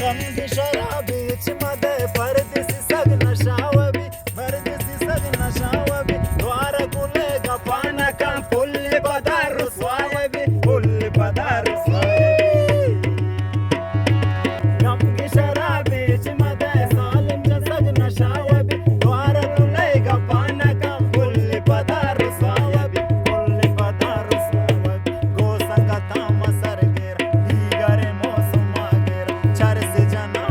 गम शराबी मदे परदेसी सग नशावबी परदेसी सग नशावबी द्वार कुले गपाना का पुल्ली पदार स्वावबी पुल्ली पदार स्वावबी गम शराबी मदे सालिम सग नशावबी द्वार कुले गपाना का पुल्ली पदार स्वावबी पुल्ली पदार स्वावबी गो संगता मसर गेर दीगरे मौसम गेर चर से जना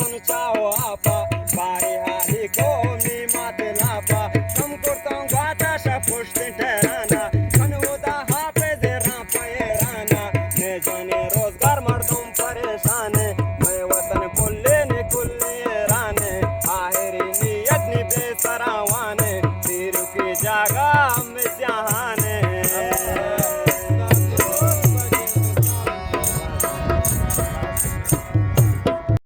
वतन चाहो आपा